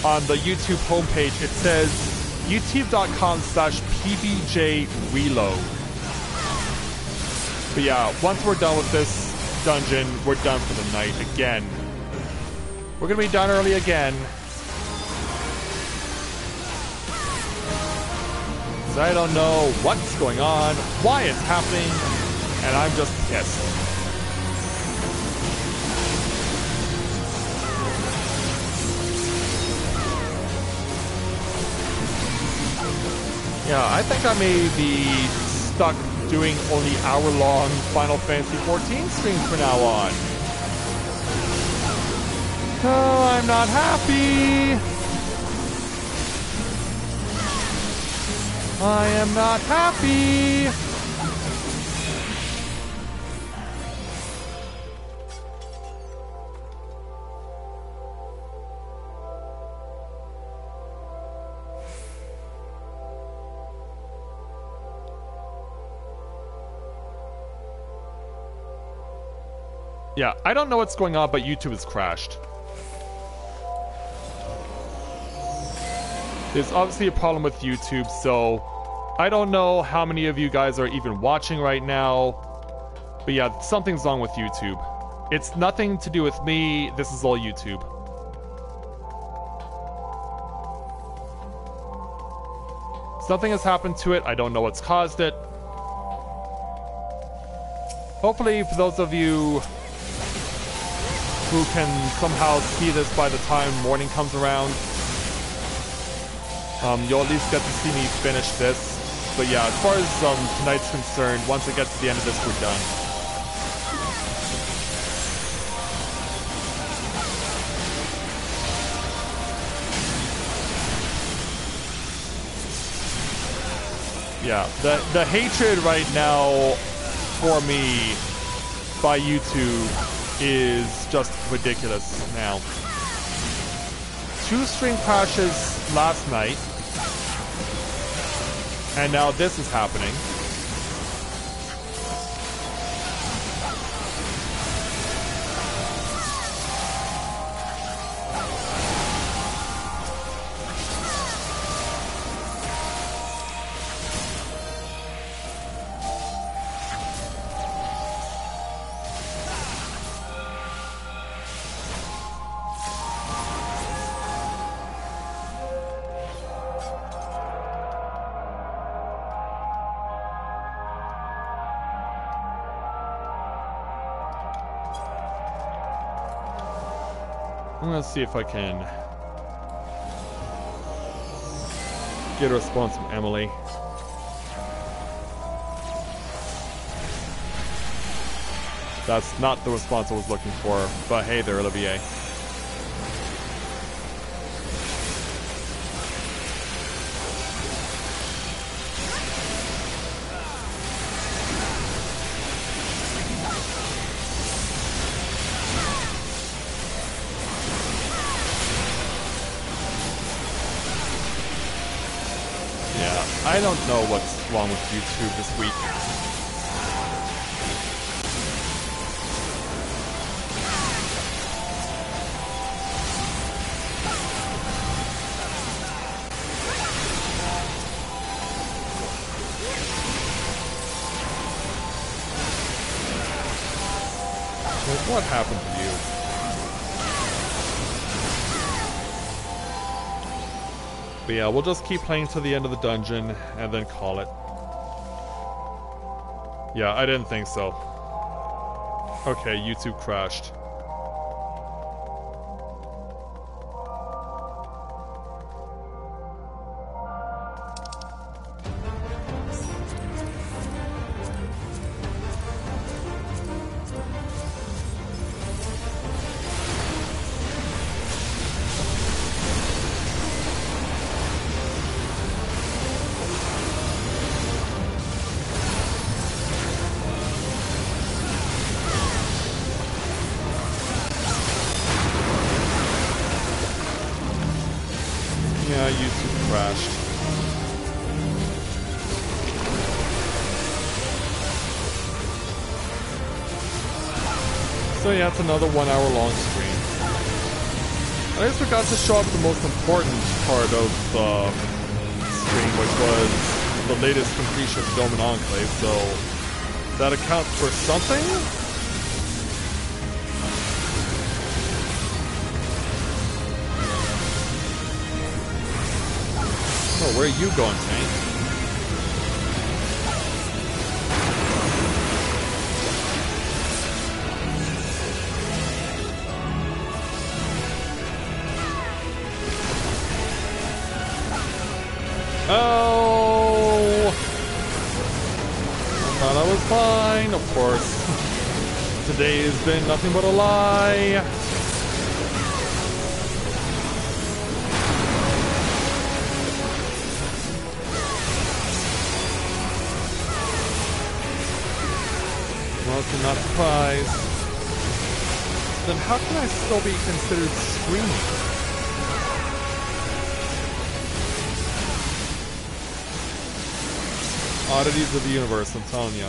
on the YouTube homepage, it says youtube.com/pbjreload. But yeah, once we're done with this dungeon, we're done for the night again. We're gonna be done early again. Because I don't know what's going on, why it's happening, and I'm just pissed. Yeah, I think I may be stuck doing only hour-long Final Fantasy XIV streams from now on. Oh, I'm not happy! I am not happy! Yeah, I don't know what's going on, but YouTube has crashed. There's obviously a problem with YouTube, so I don't know how many of you guys are even watching right now. But yeah, something's wrong with YouTube. It's nothing to do with me, this is all YouTube. Something has happened to it, I don't know what's caused it. Hopefully, for those of you who can somehow see this by the time morning comes around, you'll at least get to see me finish this. But yeah, as far as tonight's concerned, once it gets to the end of this, we're done. Yeah, the hatred right now for me by YouTube is just ridiculous now. 2 stream crashes last night, and now this is happening. I'm gonna see if I can get a response from Emily. That's not the response I was looking for, but hey there, Olivier. I don't know what's wrong with YouTube this week. Well, what happened to you? But yeah, we'll just keep playing to the end of the dungeon and then call it. Yeah, I didn't think so. Okay, YouTube crashed. So yeah, it's another 1 hour long stream. I just forgot to show up the most important part of the stream, which was the latest completion of Dome and Enclave, so that accounts for something? Oh, where are you going, Tank? Oh! I thought I was fine, of course. Today has been nothing but a lie. Well, I'm not surprised. Then how can I still be considered streaming? Oddities of the universe, I'm telling you.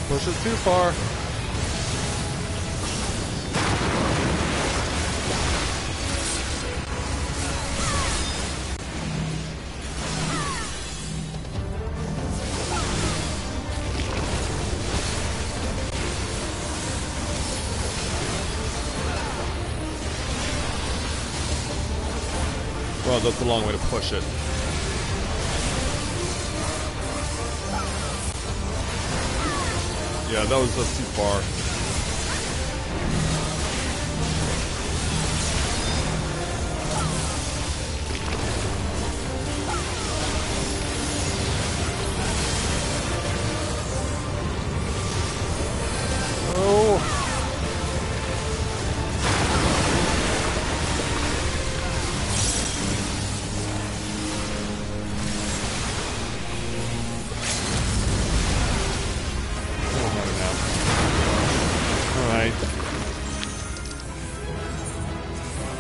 Push it too far. Well, that's a long way to push it. Yeah, that was just too far.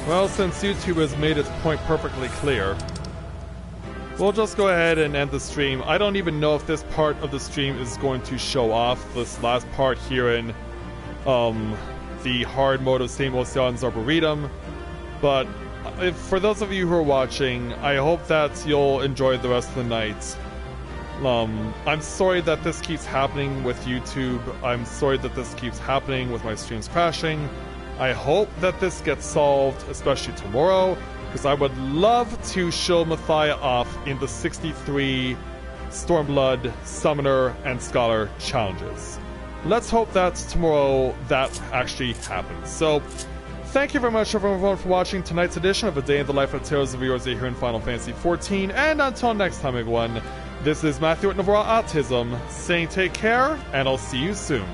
Well, since YouTube has made its point perfectly clear, we'll just go ahead and end the stream. I don't even know if this part of the stream is going to show off this last part here in the hard mode of St. Ocean's Arboretum, but for those of you who are watching, I hope that you'll enjoy the rest of the night. I'm sorry that this keeps happening with YouTube. I'm sorry that this keeps happening with my streams crashing. I hope that this gets solved, especially tomorrow. because I would love to show Mathia off in the 63 Stormblood, Summoner, and Scholar challenges. Let's hope that tomorrow that actually happens. So, thank you very much everyone for watching tonight's edition of A Day in the Life of Tales of Eorzea here in Final Fantasy XIV, and until next time everyone, this is Matthew at Novaura Autism, saying take care, and I'll see you soon.